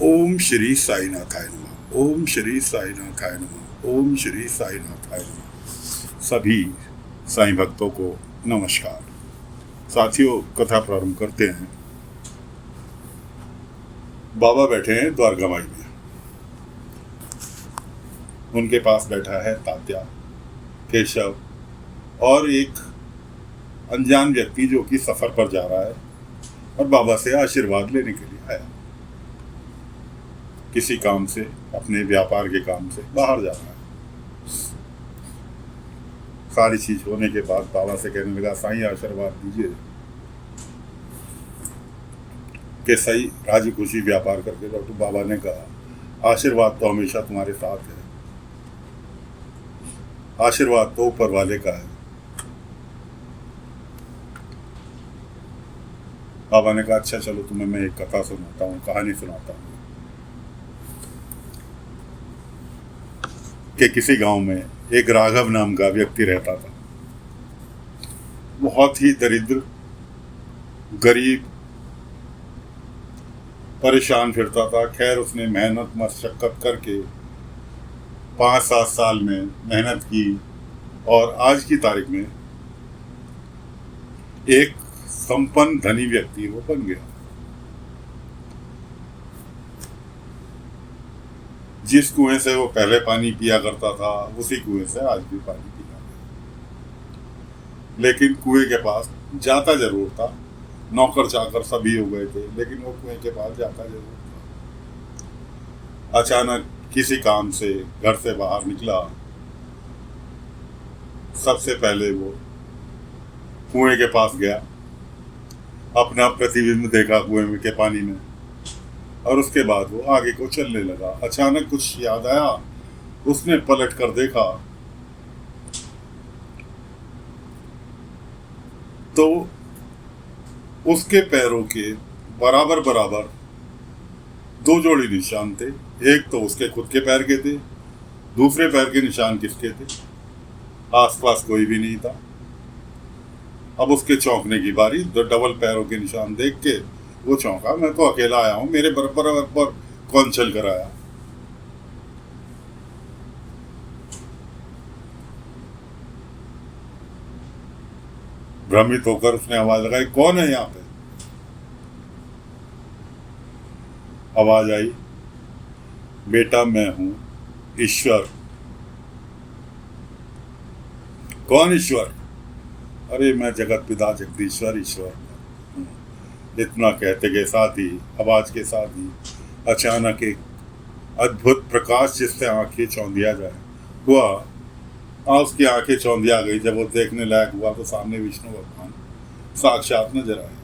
ओम श्री साईनाथाय नमः। ओम श्री साईनाथाय नमः। ओम श्री साईनाथाय नमः। सभी साईं भक्तों को नमस्कार। साथियों, कथा प्रारंभ करते हैं। बाबा बैठे हैं द्वारका माई में। उनके पास बैठा है तात्या, केशव और एक अनजान व्यक्ति जो कि सफर पर जा रहा है और बाबा से आशीर्वाद लेने के लिए आया। किसी काम से, अपने व्यापार के काम से बाहर जा रहा है। सारी चीज होने के बाद बाबा से कहने लगा, साईं आशीर्वाद दीजिए कि सही राजी खुशी व्यापार करके जाओ। तो बाबा ने कहा, आशीर्वाद तो हमेशा तुम्हारे साथ है, आशीर्वाद तो ऊपर वाले का है। बाबा ने कहा, अच्छा चलो तुम्हें मैं एक कथा सुनाता हूँ, कहानी सुनाता हूँ कि किसी गांव में एक राघव नाम का व्यक्ति रहता था। बहुत ही दरिद्र, गरीब, परेशान फिरता था। खैर, उसने मेहनत मशक्कत करके 5-7 साल में मेहनत की और आज की तारीख में एक संपन्न धनी व्यक्ति वो बन गया। जिस कुएं से वो पहले पानी पिया करता था, उसी कुएं से आज भी पानी पिया। लेकिन कुएं के पास जाता जरूर था। नौकर चाकर सभी हो गए थे, लेकिन वो कुएं के पास जाता जरूर था। अचानक किसी काम से घर से बाहर निकला। सबसे पहले वो कुएं के पास गया, अपना प्रतिबिंब देखा कुएं के पानी में और उसके बाद वो आगे को चलने लगा। अचानक कुछ याद आया, उसने पलट कर देखा तो उसके पैरों के बराबर बराबर 2 जोड़ी निशान थे। एक तो उसके खुद के पैर के थे, दूसरे पैर के निशान किसके थे? आसपास कोई भी नहीं था। अब उसके चौंकने की बारी। डबल पैरों के निशान देख के वो चौंका, मैं तो अकेला आया हूं, मेरे बराबर पर कौन चल कर आया? भ्रमित होकर उसने आवाज लगाई, कौन है यहाँ पे? आवाज आई, बेटा मैं हूं ईश्वर। कौन ईश्वर? अरे मैं जगत पिता जगदीश्वर ईश्वर। इतना कहते के साथ ही, आवाज के साथ ही अचानक एक अद्भुत प्रकाश जिससे आंखें चौंधिया जाए हुआ। उसकी आंखें चौंधिया गई। जब वो देखने लायक हुआ तो सामने विष्णु भगवान साक्षात नजर आए।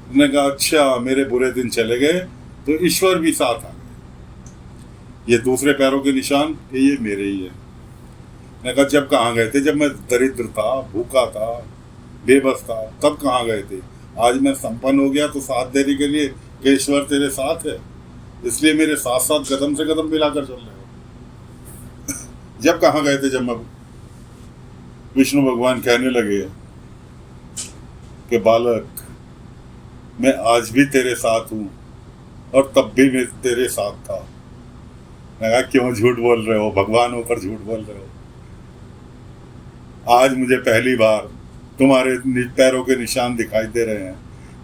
उन्होंने कहा, अच्छा मेरे बुरे दिन चले गए तो ईश्वर भी साथ आ गए। ये दूसरे पैरों के निशान ये मेरे ही है। मैंने कहा, जब कहाँ गए थे? जब मैं दरिद्र था, भूखा था, बेबस था, तब कहाँ गए थे? आज मैं संपन्न हो गया तो साथ देने के लिए कि ईश्वर तेरे साथ है, इसलिए मेरे साथ साथ कदम से कदम मिलाकर चल रहे हो। जब कहाँ गए थे? जब मैं विष्णु भगवान कहने लगे कि बालक, मैं आज भी तेरे साथ हूं और तब भी मैं तेरे साथ था। मैं कहा, क्यों झूठ बोल रहे हो? भगवान होकर झूठ बोल रहे हो। आज मुझे पहली बार तुम्हारे पैरों के निशान दिखाई दे रहे हैं,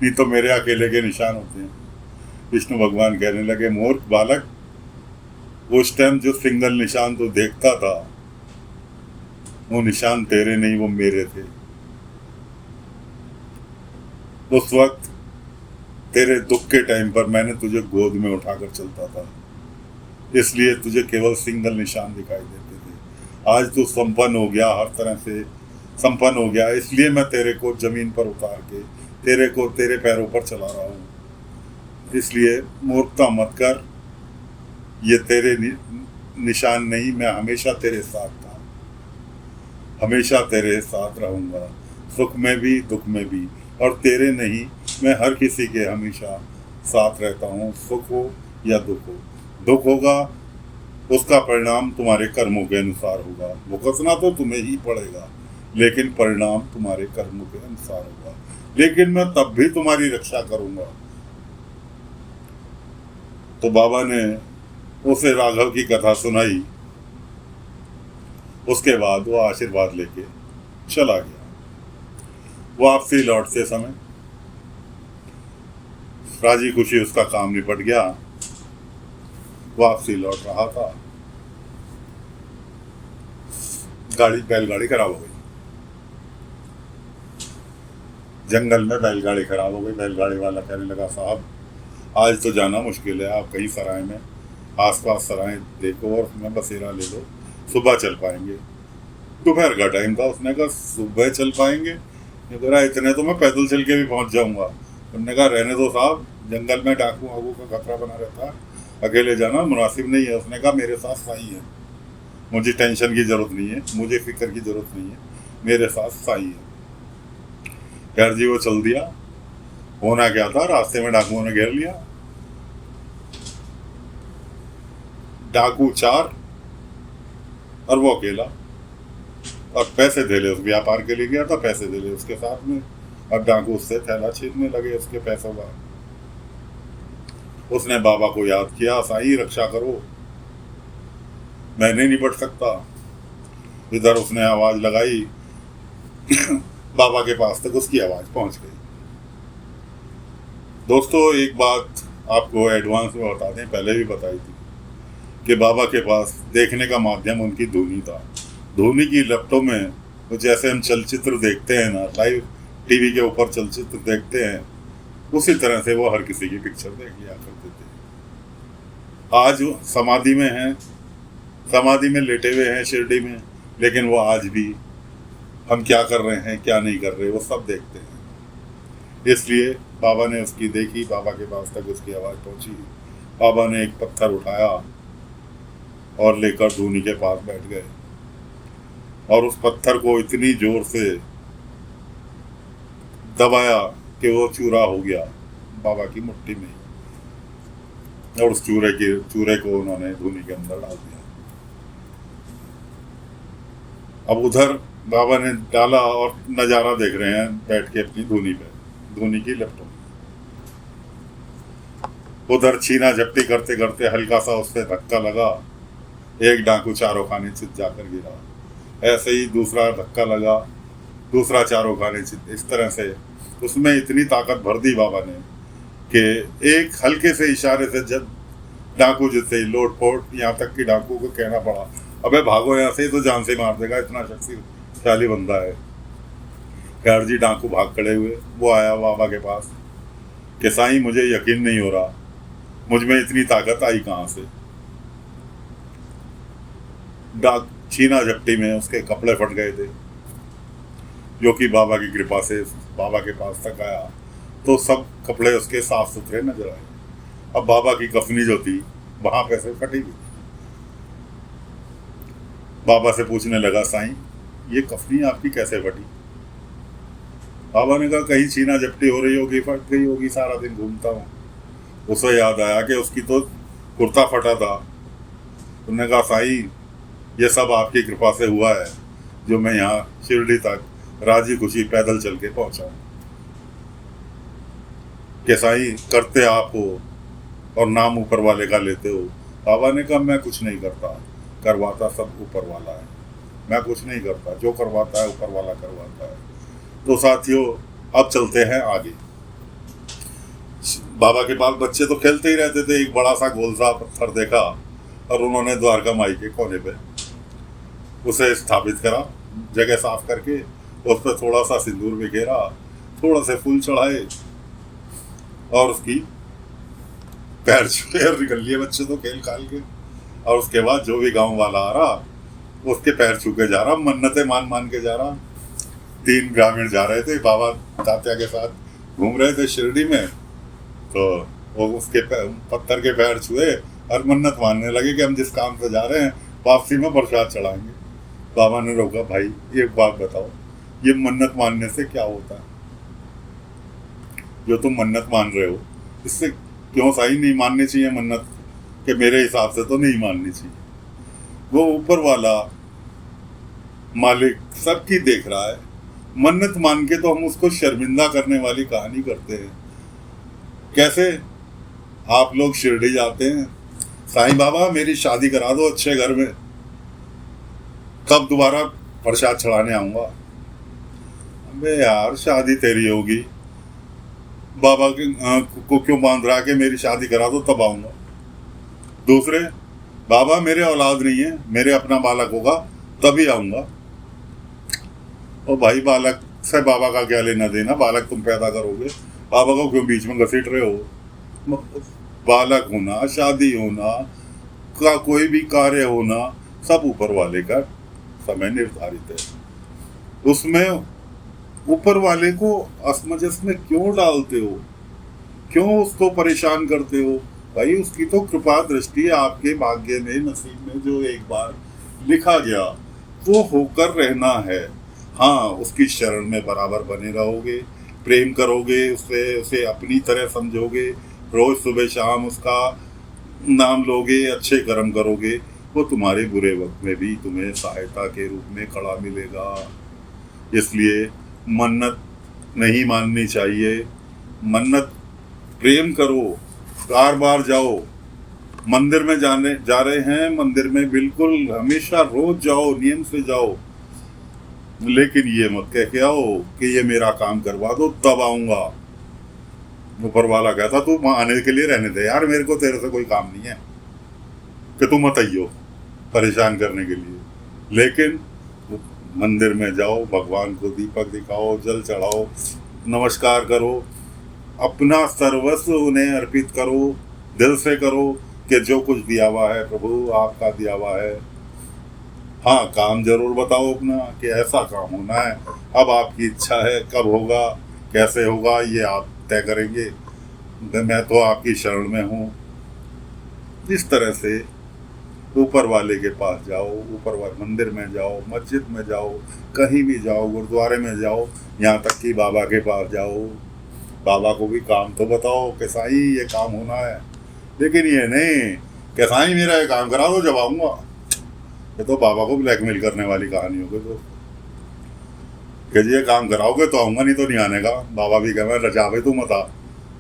नहीं तो मेरे अकेले के निशान होते हैं। विष्णु भगवान कहने लगे, मूर्ख बालक, उस टाइम जो सिंगल निशान तो देखता था, वो निशान तेरे नहीं, वो मेरे थे। उस वक्त तेरे दुख के टाइम पर मैंने तुझे गोद में उठाकर चलता था, इसलिए तुझे केवल सिंगल निशान दिखाई देते थे। आज तू संपन्न हो गया, हर तरह से संपन्न हो गया, इसलिए मैं तेरे को जमीन पर उतार के तेरे पैरों पर चला रहा हूँ। इसलिए मूर्खता मत कर। ये तेरे निशान नहीं, मैं हमेशा तेरे साथ था, हमेशा तेरे साथ रहूंगा, सुख में भी दुख में भी। और तेरे नहीं, मैं हर किसी के हमेशा साथ रहता हूँ, सुख हो या दुख हो। दुख होगा, उसका परिणाम तुम्हारे कर्मों के अनुसार होगा। भुगतना तो तुम्हें ही पड़ेगा, लेकिन परिणाम तुम्हारे कर्मों के अनुसार होगा। लेकिन मैं तब भी तुम्हारी रक्षा करूंगा। तो बाबा ने उसे राघव की कथा सुनाई। उसके बाद वो आशीर्वाद लेके चला गया। वापसी लौटते समय राजी खुशी उसका काम निपट गया। वापसी लौट रहा था, बैलगाड़ी खराब हो गई। जंगल में बैलगाड़ी खराब हो गई। बैलगाड़ी वाला कहने लगा, साहब आज तो जाना मुश्किल है, आप कहीं सराय में आसपास सराय देखो और उसमें बसेरा ले लो, सुबह चल पाएंगे। दोपहर का टाइम था। उसने कहा सुबह चल पाएंगे? ये कह रहा इतने तो मैं पैदल चल के भी पहुंच जाऊंगा। उन्होंने कहा रहने दो साहब, जंगल में डाकू वाकू का खतरा बना रहता है, अकेले जाना मुनासिब नहीं है। उसने कहा मेरे साथ साई है, मुझे टेंशन की जरूरत नहीं है, मुझे फिक्र की जरूरत नहीं है, मेरे साथ साई है। खैर जी वो चल दिया। होना क्या था, रास्ते में डाकुओं ने घेर लिया। डाकू 4 और वो अकेला, और पैसे धैले उस व्यापार के लिए गया था, पैसे धैले उसके साथ में। अब डाकू उससे थैला छीनने लगे उसके पैसों का। उसने बाबा को याद किया, साईं रक्षा करो, मैं नहीं निपट सकता। इधर उसने आवाज लगाई, बाबा के पास तक उसकी आवाज पहुंच गई। दोस्तों एक बात आपको एडवांस में बता दें, पहले भी बताई थी कि बाबा के पास देखने का माध्यम उनकी धुनी था। धुनी की लपटों में वो जैसे हम चलचित्र देखते हैं ना, लाइव टीवी के ऊपर चलचित्र देखते हैं, उसी तरह से वो हर किसी की पिक्चर देख लिया करते थे। आज वो समाधि में हैं, समाधि में लेटे हुए हैं शिरडी में, लेकिन वो आज भी हम क्या कर रहे हैं क्या नहीं कर रहे वो सब देखते हैं। इसलिए बाबा ने उसकी देखी, बाबा के पास तक उसकी आवाज़ पहुंची। बाबा ने एक पत्थर उठाया और लेकर धूनी के पास बैठ गए, और उस पत्थर को इतनी जोर से दबाया कि वो चूरा हो गया बाबा की मुट्ठी में, और उस चूरे को उन्होंने धूनी के अंदर डाल दिया। अब उधर बाबा ने डाला और नज़ारा देख रहे हैं बैठ के अपनी धूनी पे, धूनी की लपटों में। उधर छीना झपटी करते करते हल्का सा उससे धक्का लगा, एक डाकू चारों खाने चित जाकर गिरा। ऐसे ही दूसरा धक्का लगा, दूसरा चारों खाने चित। इस तरह से उसमें इतनी ताकत भर दी बाबा ने कि एक हल्के से इशारे से जब डाकू जिससे लोट पोट, यहाँ तक कि डाकू को कहना पड़ा, अबे भागो यहाँ से, तो जान से मार देगा, इतना शक्तिशाली बंदा है। खैर जी डाकू भाग खड़े हुए। वो आया बाबा के पास कि साईं मुझे यकीन नहीं हो रहा, मुझ में इतनी ताकत आई कहाँ से। डाक छीना झपटी में उसके कपड़े फट गए थे, जो कि बाबा की कृपा से बाबा के पास तक आया तो सब कपड़े उसके साफ सुथरे नजर आए। अब बाबा की कफनी जो थी वहां पे से फटी हुई। बाबा से पूछने लगा, साईं ये कफनी आपकी कैसे फटी? बाबा ने कहा कहीं छीना झपटी हो रही होगी, फट गई होगी, सारा दिन घूमता हूँ। उसे याद आया कि उसकी तो कुर्ता फटा था। उन्होंने कहा साईं ये सब आपकी कृपा से हुआ है, जो मैं यहाँ शिरडी तक राजी खुशी पैदल चल के पहुंचा हूँ। कि साईं करते आप हो और नाम ऊपर वाले का लेते हो। बाबा ने कहा मैं कुछ नहीं करता, करवाता सब ऊपर वाला है, मैं कुछ नहीं करता, जो करवाता है ऊपर वाला करवाता है। तो साथियों अब चलते हैं आगे। बाबा के पास बच्चे तो खेलते ही रहते थे। एक बड़ा सा गोल सा पत्थर देखा और उन्होंने द्वारका माई के कोने पे उसे स्थापित करा, जगह साफ करके उस पर थोड़ा सा सिंदूर बिखेरा, थोड़ा से फूल चढ़ाए और उसकी पैर छुए और निकल लिए बच्चे तो खेल खाल के। और उसके बाद जो भी गांव वाला आ रहा उसके पैर छू के जा रहा, मन्नतें मान मान के जा रहा। 3 ग्रामीण जा रहे थे, बाबा तात्या के साथ घूम रहे थे शिरडी में, तो वो उसके पत्थर के पैर छुए और मन्नत मानने लगे कि हम जिस काम से जा रहे हैं वापसी में प्रसाद चढ़ाएंगे। बाबा ने रोका, भाई एक बात बताओ, ये मन्नत मानने से क्या होता है? जो तुम मन्नत मान रहे हो इससे क्यों सही नहीं माननी चाहिए मन्नत? कि मेरे हिसाब से तो नहीं माननी चाहिए। वो ऊपर वाला मालिक सबकी देख रहा है, मन्नत मान के तो हम उसको शर्मिंदा करने वाली कहानी करते हैं। कैसे? आप लोग शिरडी जाते हैं, साईं बाबा मेरी शादी करा दो अच्छे घर में, कब दोबारा प्रसाद चढ़ाने आऊंगा। अबे यार शादी तेरी होगी, बाबा को क्यों बांध रहा के मेरी शादी करा दो तब आऊंगा। दूसरे, बाबा मेरे औलाद नहीं है, मेरे अपना बालक होगा तभी आऊंगा। और भाई बालक से बाबा का क्या लेना देना, बालक तुम पैदा करोगे, बाबा को क्यों बीच में घसीट रहे हो। बालक होना, शादी होना, का कोई भी कार्य होना, सब ऊपर वाले का समय निर्धारित है। उसमें ऊपर वाले को असमंजस में क्यों डालते हो, क्यों उसको परेशान करते हो। भाई उसकी तो कृपा दृष्टि आपके भाग्य में, नसीब में जो एक बार लिखा गया वो होकर रहना है। हाँ, उसकी शरण में बराबर बने रहोगे, प्रेम करोगे उससे, उसे अपनी तरह समझोगे, रोज सुबह शाम उसका नाम लोगे, अच्छे कर्म करोगे, वो तुम्हारे बुरे वक्त में भी तुम्हें सहायता के रूप में खड़ा मिलेगा। इसलिए मन्नत नहीं माननी चाहिए। मन्नत प्रेम करो, बार बार जाओ। मंदिर में जा रहे हैं, मंदिर में बिल्कुल हमेशा रोज जाओ, नियम से जाओ, लेकिन ये मत कह के आओ कि ये मेरा काम करवा दो तब आऊंगा। ऊपर वाला कहता तू आने के लिए रहने दे यार, मेरे को तेरे से कोई काम नहीं है कि तू मत आइयो परेशान करने के लिए। लेकिन मंदिर में जाओ, भगवान को दीपक दिखाओ, जल चढ़ाओ, नमस्कार करो, अपना सर्वस्व उन्हें अर्पित करो, दिल से करो कि जो कुछ दिया हुआ है प्रभु आपका दिया हुआ है। हाँ, काम जरूर बताओ अपना कि ऐसा काम होना है, अब आपकी इच्छा है, कब होगा, कैसे होगा, ये आप तय करेंगे, मैं तो आपकी शरण में हूँ। इस तरह से ऊपर वाले के पास जाओ, ऊपर वाले मंदिर में जाओ, मस्जिद में जाओ, कहीं भी जाओ, गुरुद्वारे में जाओ, यहाँ तक कि बाबा के पास जाओ, बाबा को भी काम तो बताओ कि साईं ये काम होना है। लेकिन ये नहीं कि साईं मेरा ये काम करा दो जब आऊँगा। ये तो बाबा को ब्लैकमेल करने वाली कहानी हो गई। तो कि जी ये काम कराओगे तो आऊँगा, नहीं तो नहीं आने का। बाबा भी कह रहे रजा भाई तू मत आ,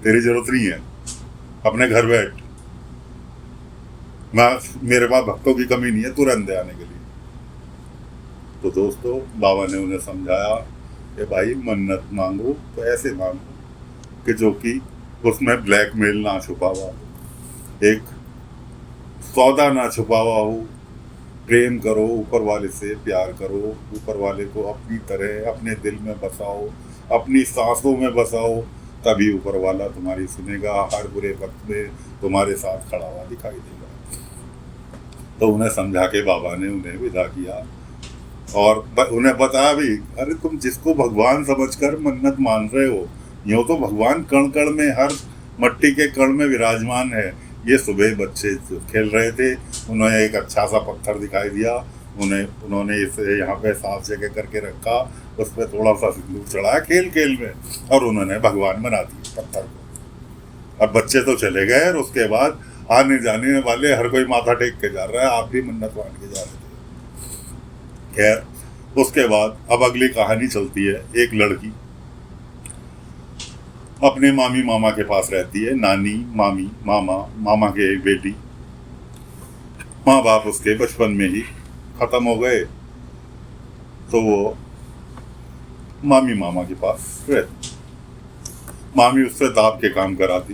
तेरी जरूरत नहीं है, अपने घर बैठ, मेरे पास भक्तों की कमी नहीं है तुरंत आने के लिए। तो दोस्तों, बाबा ने उन्हें समझाया कि भाई मन्नत मांगो तो ऐसे मांगो कि जो कि उसमें ब्लैकमेल ना छुपा हुआ हो, एक सौदा ना छुपा हुआ हो। प्रेम करो, ऊपर वाले से प्यार करो, ऊपर वाले को अपनी तरह अपने दिल में बसाओ, अपनी सांसों में बसाओ, तभी ऊपर वाला तुम्हारी सुनेगा, हर बुरे वक्त में तुम्हारे साथ खड़ा हुआ दिखाई देगा। तो उन्हें समझा के बाबा ने उन्हें विदा किया और उन्हें बताया भी, अरे तुम जिसको भगवान समझकर मन्नत मान रहे हो, यूँ तो भगवान कण कण में, हर मट्टी के कण में विराजमान है। ये सुबह बच्चे खेल रहे थे, उन्हें एक अच्छा सा पत्थर दिखाई दिया, उन्होंने इसे यहाँ पे साफ जगह करके रखा, उस पर थोड़ा सा सिंदूर चढ़ाया खेल खेल में, और उन्होंने भगवान बना दिए पत्थर को। अब बच्चे तो चले गए और उसके बाद आने जाने वाले हर कोई माथा टेक के जा रहा है, आप भी मन्नत मान के जा रहे थे। खैर, उसके बाद अब अगली कहानी चलती है। एक लड़की अपने मामी मामा के पास रहती है, नानी, मामी, मामा, मामा के एक बेटी। माँ बाप उसके बचपन में ही खत्म हो गए, तो वो मामी मामा के पास रहती। मामी उससे दाब के काम कराती,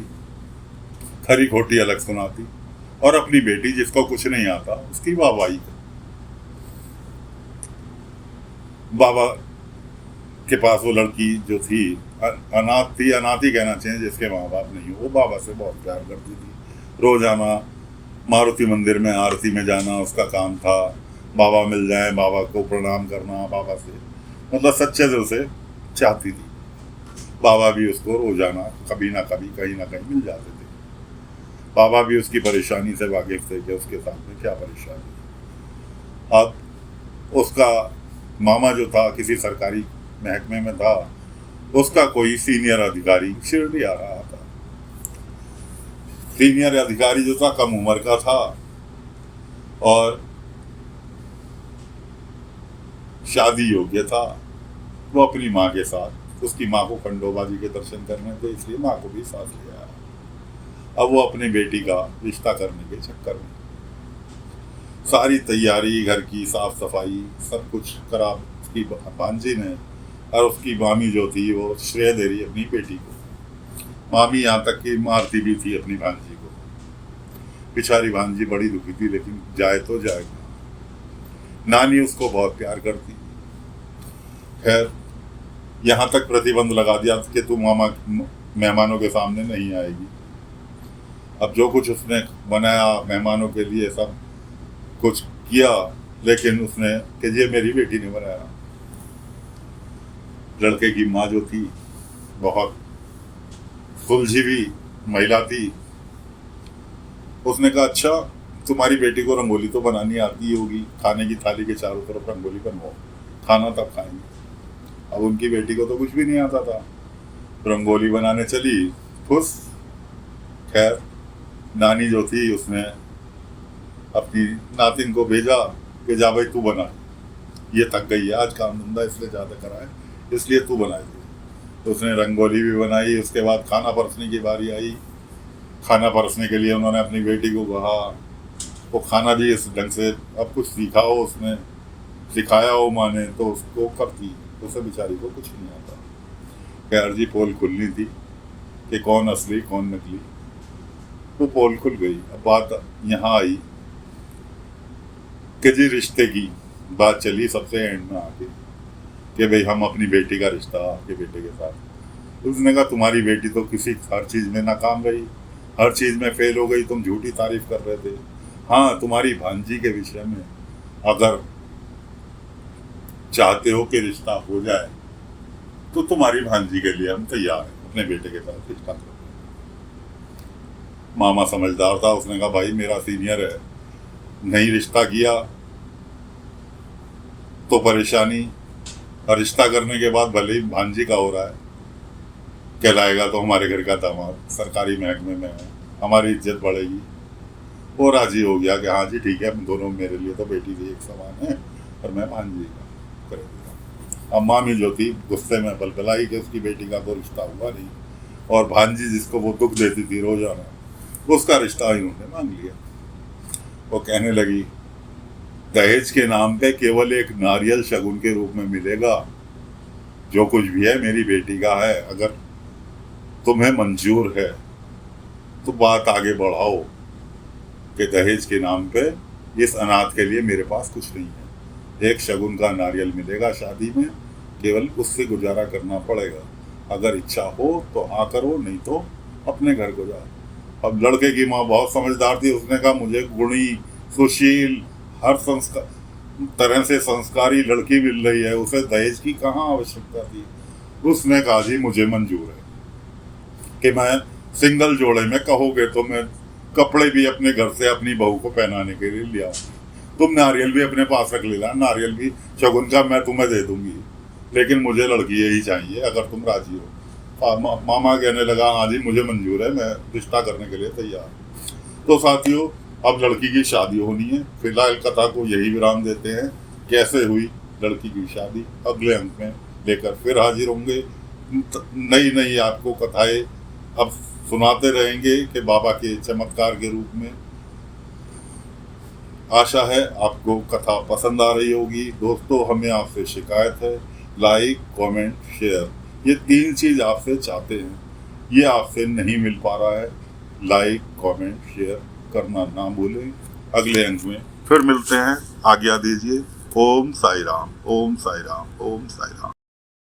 खरी खोटी अलग सुनाती, और अपनी बेटी जिसको कुछ नहीं आता उसकी वाहवाही करती। बाबा के पास वो लड़की जो थी अनाथ थी, अनाथ ही कहना चाहिए, जिसके माँ बाप नहीं हो, वो बाबा से बहुत प्यार करती थी। रोजाना मारुति मंदिर में आरती में जाना उसका काम था। बाबा मिल जाए, बाबा को प्रणाम करना, बाबा से मतलब सच्चे दिल से चाहती थी। बाबा भी उसको रोजाना कभी ना कभी कहीं ना कहीं मिल जाते थे। बाबा भी उसकी परेशानी से वाकिफ थे कि उसके साथ में क्या परेशानी है। अब उसका मामा जो था किसी सरकारी महकमे में था, उसका कोई सीनियर अधिकारी शिरडी आ रहा था। सीनियर अधिकारी जो था कम उम्र का था और शादी योग्य था। वो अपनी माँ के साथ, उसकी माँ को खंडोबा जी के दर्शन करने थे, इसलिए माँ को भी साथ ले आया। अब वो अपनी बेटी का रिश्ता करने के चक्कर में सारी तैयारी, घर की साफ सफाई सब कुछ करा उसकी भांजी ने, और उसकी मामी जो थी वो श्रेय दे रही अपनी बेटी को। मामी यहाँ तक कि मारती भी थी अपनी भांजी को। बेचारी भांजी बड़ी दुखी थी, लेकिन जाए तो जाए। नानी उसको बहुत प्यार करती। खैर यहाँ तक प्रतिबंध लगा दिया कि तू मामा मेहमानों के सामने नहीं आएगी। अब जो कुछ उसने बनाया मेहमानों के लिए सब कुछ किया, लेकिन उसने कि ये मेरी बेटी ने बनाया। लड़के की माँ जो थी बहुत सुलझी हुई महिला थी। उसने कहा अच्छा तुम्हारी बेटी को रंगोली तो बनानी आती ही होगी, खाने की थाली के चारों तरफ रंगोली बनवाओ, खाना तब खाएंगे। अब उनकी बेटी को तो कुछ भी नहीं आता था, रंगोली बनाने चली खुश। खैर नानी जो थी उसने अपनी नातिन को भेजा कि जा भाई तू बना, ये थक गई है आज काम धंधा इसलिए ज़्यादा करा है, इसलिए तू बनाई दे। तो उसने रंगोली भी बनाई। उसके बाद खाना परसने की बारी आई। खाना परसने के लिए उन्होंने अपनी बेटी को कहा, वो खाना भी इस ढंग से अब कुछ सीखा हो उसने, सिखाया हो माँ ने, तो उसको करती, उसे बेचारी को कुछ नहीं आता। खैर जी पोल खुलनी थी कि कौन असली कौन नकली, वो पोल खुल गई। अब बात यहाँ आई कि जी रिश्ते की बात चली सबसे एंड में आके कि भाई हम अपनी बेटी का रिश्ता आपके बेटे के साथ। उसने कहा तुम्हारी बेटी तो किसी हर चीज़ में नाकाम रही, हर चीज़ में फेल हो गई, तुम झूठी तारीफ कर रहे थे। हाँ तुम्हारी भांजी के विषय में अगर चाहते हो कि रिश्ता हो जाए तो तुम्हारी भांजी के लिए हम तैयार हैं अपने बेटे के साथ रिश्ता करने। मामा समझदार था, उसने कहा भाई मेरा सीनियर है, नहीं रिश्ता किया तो परेशानी, और रिश्ता करने के बाद भले ही भांजी का हो रहा है, कहलाएगा तो हमारे घर का दामाद, सरकारी महकमे में है, हमारी इज्जत बढ़ेगी। वो राजी हो गया कि हाँ जी ठीक है, दोनों मेरे लिए तो बेटी भी एक समान है और मैं भांजी का कर दिया। अब मामी जो थी गुस्से में बलबलाई कि उसकी बेटी का तो रिश्ता हुआ नहीं, और भांजी जिसको वो दुख देती थी रोजाना, उसका रिश्ता ही उन्होंने मांग लिया। वो कहने लगी दहेज के नाम पे केवल एक नारियल शगुन के रूप में मिलेगा, जो कुछ भी है मेरी बेटी का है, अगर तुम्हें मंजूर है तो बात आगे बढ़ाओ कि दहेज के नाम पे इस अनाथ के लिए मेरे पास कुछ नहीं है, एक शगुन का नारियल मिलेगा शादी में, केवल उससे गुजारा करना पड़ेगा, अगर इच्छा हो तो हाँ करो, नहीं तो अपने घर को जाओ। अब लड़के की माँ बहुत समझदार थी, उसने कहा मुझे गुणी सुशील हर संस्कार तरह से संस्कारी लड़की मिल रही है, उसे दहेज की कहाँ आवश्यकता थी। उसने कहा जी मुझे मंजूर है कि मैं सिंगल जोड़े में कहोगे तो मैं कपड़े भी अपने घर से अपनी बहू को पहनाने के लिए लिया, तुम नारियल भी अपने पास रख लेना, नारियल भी शगुन का मैं तुम्हें दे दूंगी, लेकिन मुझे लड़की यही चाहिए अगर तुम राजी हो। मामा कहने लगा हाँ जी मुझे मंजूर है, मैं रिश्ता करने के लिए तैयार। तो साथियों अब लड़की की शादी होनी है। फिलहाल कथा को यही विराम देते हैं। कैसे हुई लड़की की शादी अगले अंक में लेकर फिर हाजिर होंगे। नई नई आपको कथाएं अब सुनाते रहेंगे कि बाबा के चमत्कार के रूप में। आशा है आपको कथा पसंद आ रही होगी। दोस्तों हमें आपसे शिकायत है, लाइक कमेंट शेयर, ये 3 चीज़ आपसे चाहते हैं, ये आपसे नहीं मिल पा रहा है। लाइक कमेंट शेयर करना ना भूलें। अगले अंक में फिर मिलते हैं, आज्ञा दीजिए। ओम साई राम, ओम साई राम, ओम साई राम।